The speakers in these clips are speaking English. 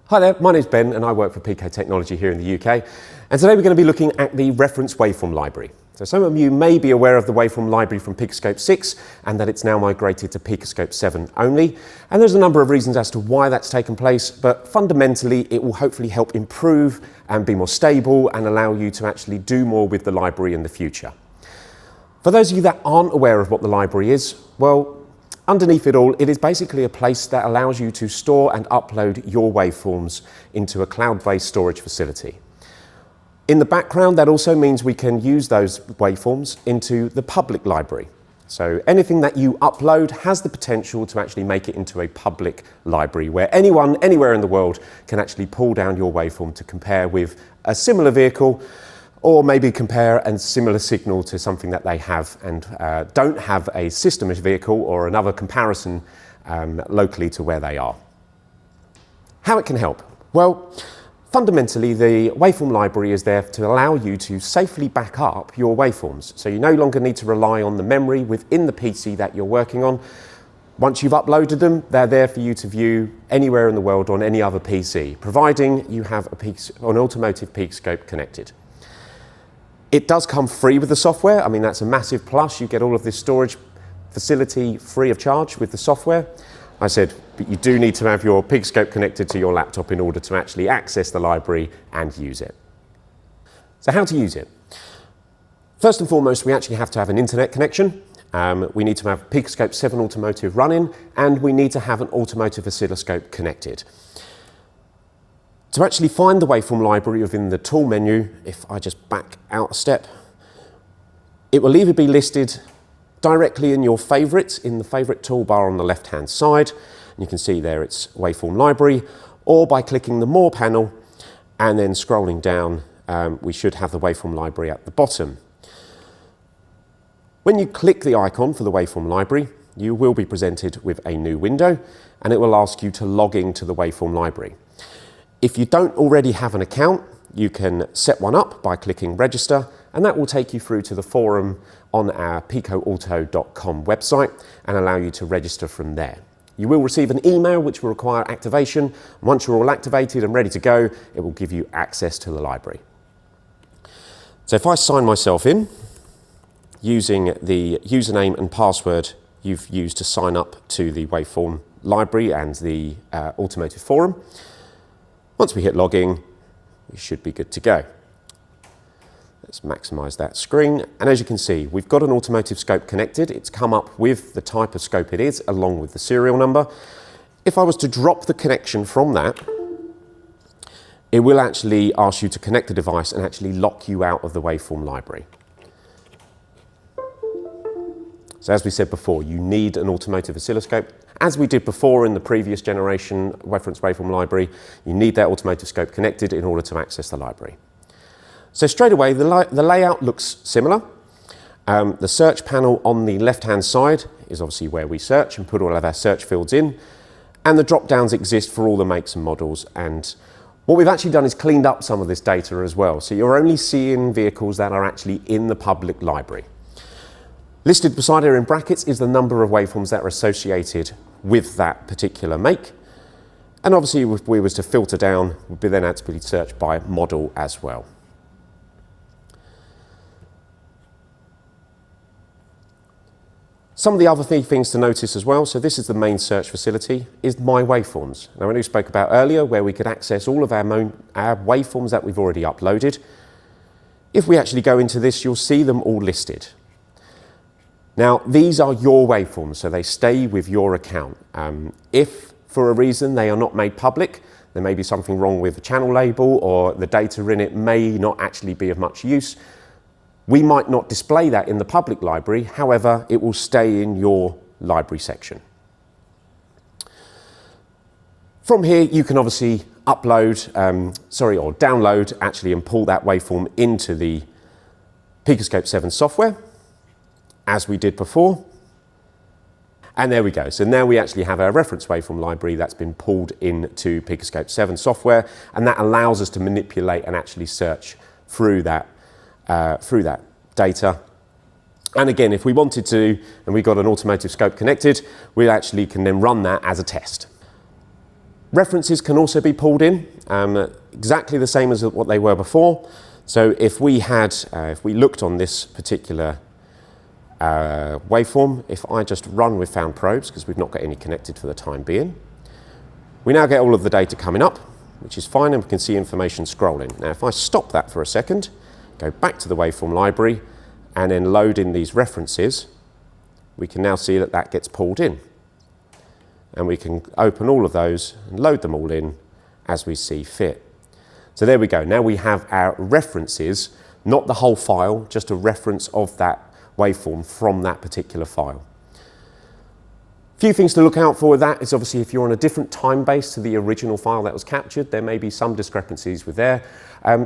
Hi there, my name's Ben and I work for Pico Technology here in the UK, and today we're going to be looking at the reference waveform library. So some of you may be aware of the waveform library from PicoScope 6 and that it's now migrated to PicoScope 7 only, and there's a number of reasons as to why that's taken place, but fundamentally it will hopefully help improve and be more stable and allow you to actually do more with the library in the future. For those of you that aren't aware of what the library is, well, underneath it all, it is basically a place that allows you to store and upload your waveforms into a cloud-based storage facility. In the background, that also means we can use those waveforms into the public library. So anything that you upload has the potential to actually make it into a public library where anyone, anywhere in the world can actually pull down your waveform to compare with a similar vehicle, or maybe compare a similar signal to something that they have and don't have a system vehicle or another comparison locally to where they are. How it can help? Well, fundamentally the waveform library is there to allow you to safely back up your waveforms. So you no longer need to rely on the memory within the PC that you're working on. Once you've uploaded them, they're there for you to view anywhere in the world on any other PC, providing you have an automotive PicoScope connected. It does come free with the software. I mean, that's a massive plus. You get all of this storage facility free of charge with the software. I said, but you do need to have your PicoScope connected to your laptop in order to actually access the library and use it. So how to use it? First and foremost, we actually have to have an internet connection. We need to have PicoScope 7 Automotive running, and we need to have an automotive oscilloscope connected. To actually find the waveform library within the tool menu, if I just back out a step, it will either be listed directly in your favourites in the favourite toolbar on the left hand side, and you can see there it's waveform library, or by clicking the More panel and then scrolling down, we should have the waveform library at the bottom. When you click the icon for the waveform library, you will be presented with a new window, and it will ask you to log into the waveform library. If you don't already have an account, you can set one up by clicking register, and that will take you through to the forum on our picoauto.com website and allow you to register from there. You will receive an email which will require activation. Once you're all activated and ready to go, it will give you access to the library. So if I sign myself in using the username and password you've used to sign up to the waveform library and the automotive forum, once we hit login, we should be good to go. Let's maximize that screen. And as you can see, we've got an automotive scope connected. It's come up with the type of scope it is, along with the serial number. If I was to drop the connection from that, it will actually ask you to connect the device and actually lock you out of the waveform library. So as we said before, you need an automotive oscilloscope. As we did before in the previous generation reference waveform library, you need that automotive scope connected in order to access the library. So straight away, the layout looks similar. The search panel on the left-hand side is obviously where we search and put all of our search fields in. And the drop-downs exist for all the makes and models. And what we've actually done is cleaned up some of this data as well. So you're only seeing vehicles that are actually in the public library. Listed beside here in brackets is the number of waveforms that are associated with that particular make. And obviously if we was to filter down, we'd be then able to search by model as well. Some of the other things to notice as well, so this is the main search facility, is My Waveforms. Now, when we spoke about earlier where we could access all of our waveforms that we've already uploaded, if we actually go into this, you'll see them all listed. Now, these are your waveforms, so they stay with your account. If, for a reason, they are not made public, there may be something wrong with the channel label or the data in it may not actually be of much use, we might not display that in the public library, however, it will stay in your library section. From here, you can obviously download actually and pull that waveform into the PicoScope 7 software, as we did before. And there we go. So now we actually have our reference waveform library that's been pulled into PicoScope 7 software, and that allows us to manipulate and actually search through that data. And again, if we wanted to, and we got an automotive scope connected, we actually can then run that as a test. References can also be pulled in, exactly the same as what they were before. So if we looked on this particular waveform, if I just run with found probes, because we've not got any connected for the time being, we now get all of the data coming up, which is fine, and we can see information scrolling. Now if I stop that for a second, go back to the waveform library, and then load in these references, we can now see that that gets pulled in. And we can open all of those and load them all in as we see fit. So there we go. Now we have our references, not the whole file, just a reference of that waveform from that particular file. A few things to look out for with that is obviously if you're on a different time base to the original file that was captured, there may be some discrepancies with there.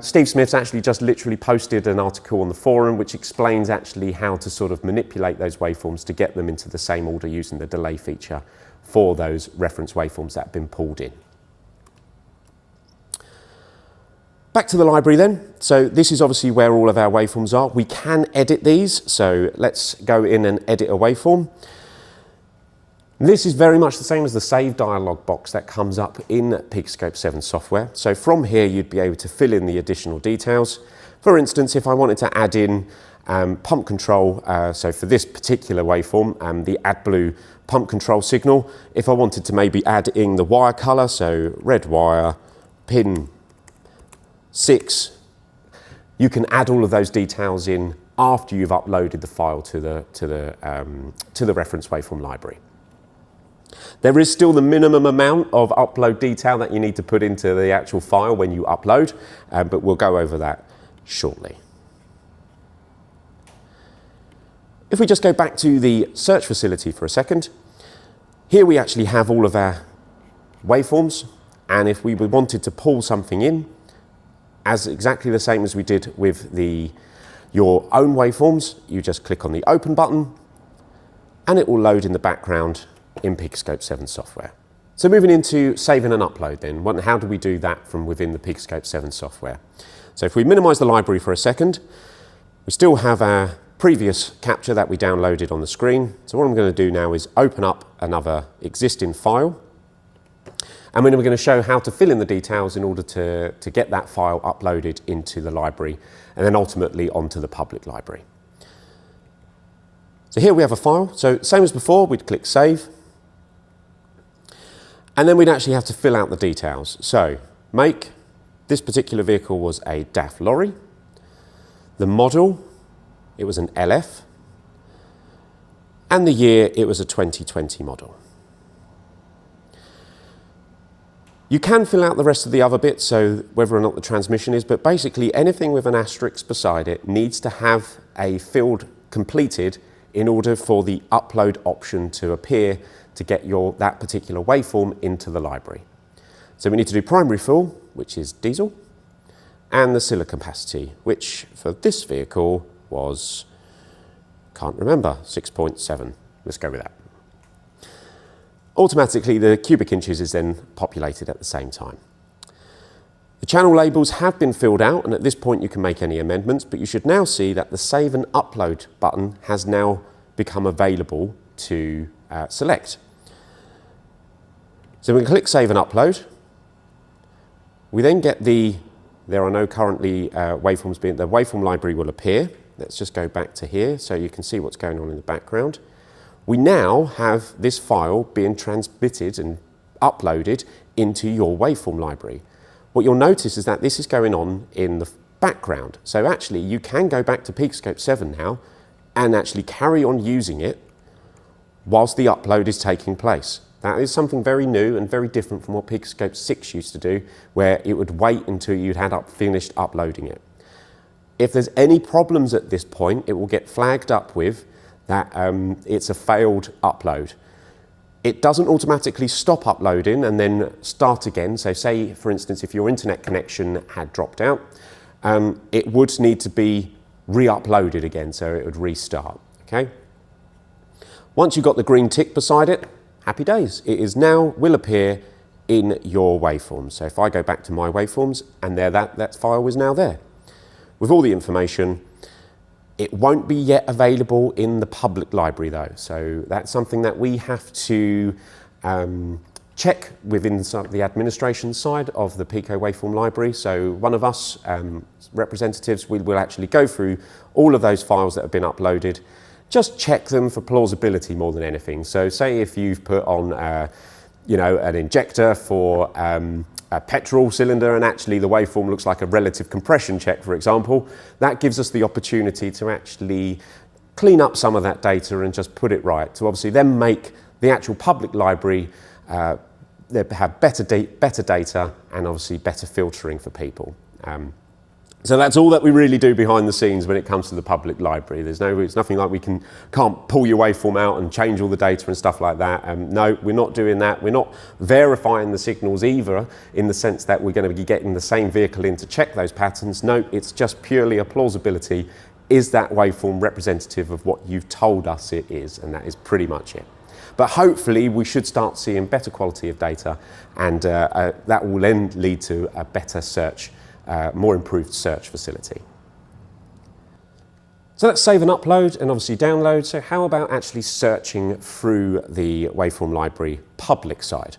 Steve Smith's actually just literally posted an article on the forum which explains actually how to sort of manipulate those waveforms to get them into the same order using the delay feature for those reference waveforms that have been pulled in. Back to the library then. So this is obviously where all of our waveforms are. We can edit these, so let's go in and edit a waveform. This is very much the same as the save dialog box that comes up in PicoScope 7 software. So from here you'd be able to fill in the additional details. For instance, if I wanted to add in pump control, so for this particular waveform, the AdBlue pump control signal, if I wanted to maybe add in the wire color, so red wire, pin 6, you can add all of those details in after you've uploaded the file to the reference waveform library. There is still the minimum amount of upload detail that you need to put into the actual file when you upload, but we'll go over that shortly. If we just go back to the search facility for a second, here we actually have all of our waveforms, and if we wanted to pull something in, as exactly the same as we did with your own waveforms, you just click on the open button and it will load in the background in PicoScope 7 software. So moving into saving and upload then, how do we do that from within the PicoScope 7 software? So if we minimize the library for a second, we still have our previous capture that we downloaded on the screen. So what I'm going to do now is open up another existing file, and then we're going to show how to fill in the details in order to get that file uploaded into the library and then ultimately onto the public library. So here we have a file. So same as before, we'd click save, and then we'd actually have to fill out the details. So make, this particular vehicle was a DAF lorry. The model, it was an LF, and the year, it was a 2020 model. You can fill out the rest of the other bits, so whether or not the transmission is, but basically anything with an asterisk beside it needs to have a field completed in order for the upload option to appear to get that particular waveform into the library. So we need to do primary fill, which is diesel, and the cylinder capacity, which for this vehicle was, can't remember, 6.7. Let's go with that. Automatically, the cubic inches is then populated at the same time. The channel labels have been filled out, and at this point you can make any amendments, but you should now see that the Save and Upload button has now become available to select. So we can click Save and Upload. We then get there are no currently waveforms being, the waveform library will appear. Let's just go back to here so you can see what's going on in the background. We now have this file being transmitted and uploaded into your waveform library. What you'll notice is that this is going on in the background. So actually you can go back to PicoScope 7 now and actually carry on using it whilst the upload is taking place. That is something very new and very different from what PicoScope 6 used to do, where it would wait until you'd had finished uploading it. If there's any problems at this point, it will get flagged up with that it's a failed upload. It doesn't automatically stop uploading and then start again. So say, for instance, if your internet connection had dropped out, it would need to be re-uploaded again, so it would restart, okay? Once you've got the green tick beside it, happy days. It is now, will appear in your waveforms. So if I go back to my waveforms, and there that file is now there. With all the information, it won't be yet available in the public library though. So that's something that we have to check within the administration side of the Pico waveform library. So one of us, representatives, will actually go through all of those files that have been uploaded, just check them for plausibility more than anything. So say if you've put on an injector for a petrol cylinder and actually the waveform looks like a relative compression check, for example, that gives us the opportunity to actually clean up some of that data and just put it right. So obviously then make the actual public library have better data and obviously better filtering for people. So that's all that we really do behind the scenes when it comes to the public library. It's nothing like we can't pull your waveform out and change all the data and stuff like that. No, we're not doing that. We're not verifying the signals either, in the sense that we're going to be getting the same vehicle in to check those patterns. No, it's just purely a plausibility. Is that waveform representative of what you've told us it is? And that is pretty much it. But hopefully we should start seeing better quality of data, and that will then lead to a better search, more improved search facility. So let's save and upload and obviously download. So how about actually searching through the waveform library public side?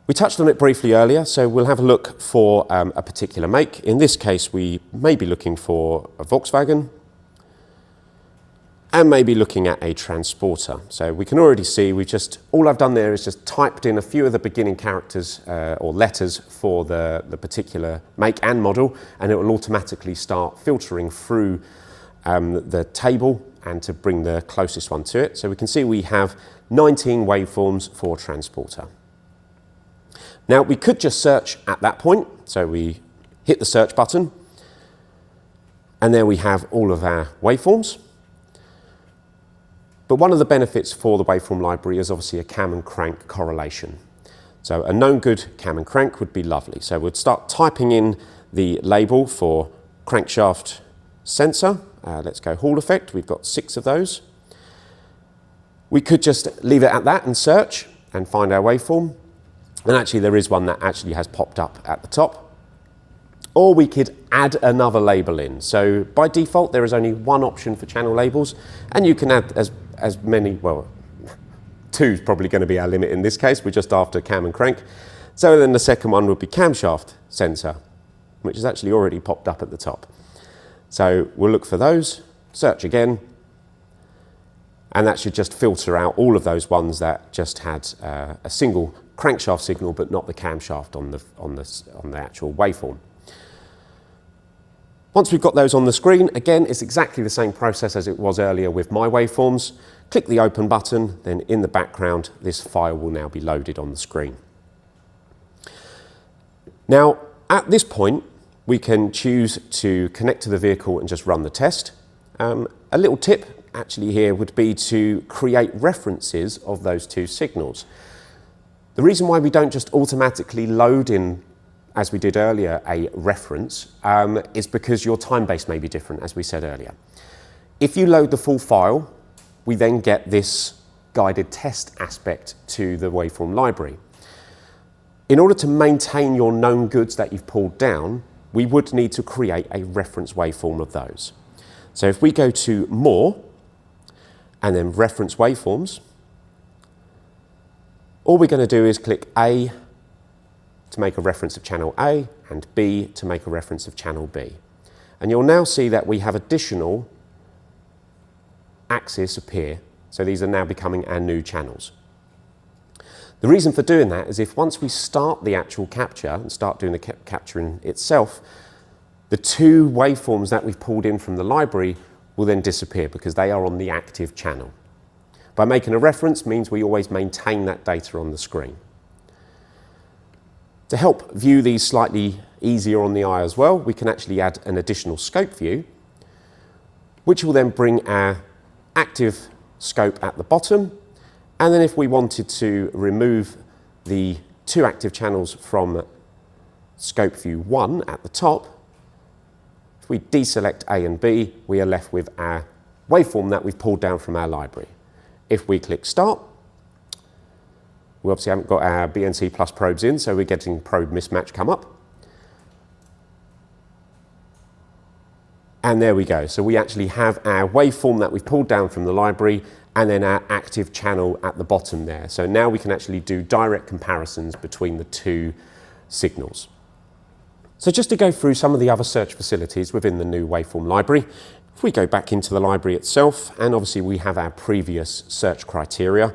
We touched on it briefly earlier, so we'll have a look for a particular make. In this case, we may be looking for a Volkswagen and maybe looking at a transporter. So we can already see all I've done there is just typed in a few of the beginning characters or letters for the particular make and model, and it will automatically start filtering through the table and to bring the closest one to it. So we can see we have 19 waveforms for transporter. Now we could just search at that point. So we hit the search button and there we have all of our waveforms. But one of the benefits for the waveform library is obviously a cam and crank correlation. So a known good cam and crank would be lovely. So we'd start typing in the label for crankshaft sensor. Let's go Hall effect. We've got 6 of those. We could just leave it at that and search and find our waveform. And actually there is one that actually has popped up at the top. Or we could add another label in. So by default there is only one option for channel labels, and you can add as many, well, 2 is probably going to be our limit in this case. We're just after cam and crank. So then the second one would be camshaft sensor, which is actually already popped up at the top. So we'll look for those, search again, and that should just filter out all of those ones that just had a single crankshaft signal but not the camshaft on the actual waveform. Once we've got those on the screen, again, it's exactly the same process as it was earlier with my waveforms. Click the open button, then in the background, this file will now be loaded on the screen. Now, at this point, we can choose to connect to the vehicle and just run the test. A little tip actually here would be to create references of those 2 signals. The reason why we don't just automatically load in, as we did earlier, a reference, is because your time base may be different, as we said earlier. If you load the full file, we then get this guided test aspect to the waveform library. In order to maintain your known goods that you've pulled down, we would need to create a reference waveform of those. So if we go to More, and then Reference Waveforms, all we're going to do is click A to make a reference of channel A, and B to make a reference of channel B. And you'll now see that we have additional axes appear, so these are now becoming our new channels. The reason for doing that is if once we start the actual capture and start doing the capturing itself, the 2 waveforms that we've pulled in from the library will then disappear because they are on the active channel. By making a reference means we always maintain that data on the screen. To help view these slightly easier on the eye as well, we can actually add an additional scope view, which will then bring our active scope at the bottom. And then if we wanted to remove the 2 active channels from scope view 1 at the top, if we deselect A and B, we are left with our waveform that we've pulled down from our library. If we click Start, we obviously haven't got our BNC plus probes in, so we're getting probe mismatch come up. And there we go. So we actually have our waveform that we've pulled down from the library, and then our active channel at the bottom there. So now we can actually do direct comparisons between the two signals. So just to go through some of the other search facilities within the new waveform library, if we go back into the library itself, and obviously we have our previous search criteria,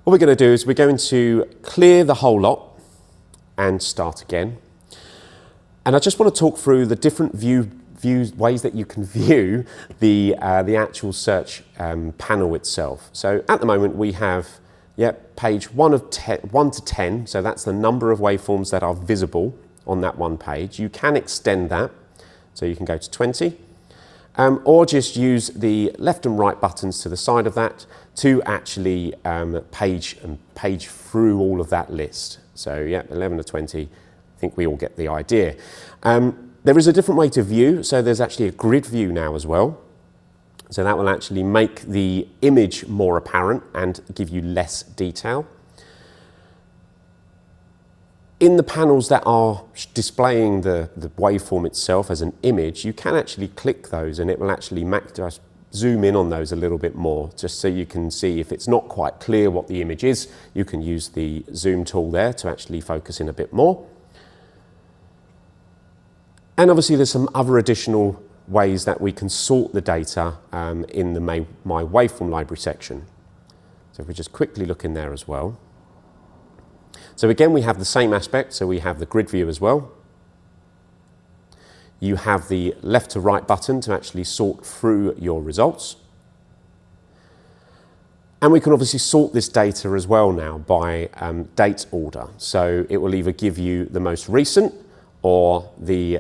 what we're going to do is we're going to clear the whole lot and start again. And I just want to talk through the different ways that you can view the actual search panel itself. So at the moment we have page 1 to 10, so that's the number of waveforms that are visible on that one page. You can extend that, so you can go to 20, or just use the left and right buttons to the side of that to actually page through all of that list. So 11 to 20, I think we all get the idea. There is a different way to view, so there's actually a grid view now as well. So that will actually make the image more apparent and give you less detail. In the panels that are displaying the waveform itself as an image, you can actually click those and it will actually zoom in on those a little bit more, just so you can see if it's not quite clear what the image is, you can use the zoom tool there to actually focus in a bit more. And obviously there's some other additional ways that we can sort the data in the My Waveform Library section. So if we just quickly look in there as well. So again, we have the same aspect, so we have the grid view as well. You have the left to right button to actually sort through your results. And we can obviously sort this data as well now by date order. So it will either give you the most recent or the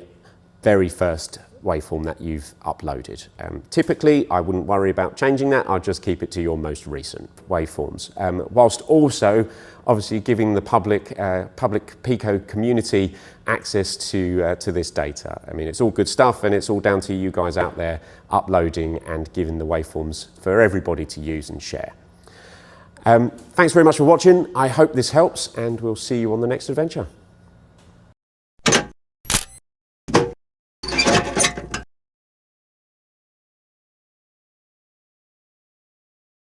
very first waveform that you've uploaded. Typically, I wouldn't worry about changing that. I'll just keep it to your most recent waveforms, whilst also obviously giving the public Pico community access to this data. I mean, it's all good stuff, and it's all down to you guys out there uploading and giving the waveforms for everybody to use and share. Thanks very much for watching. I hope this helps, and we'll see you on the next adventure.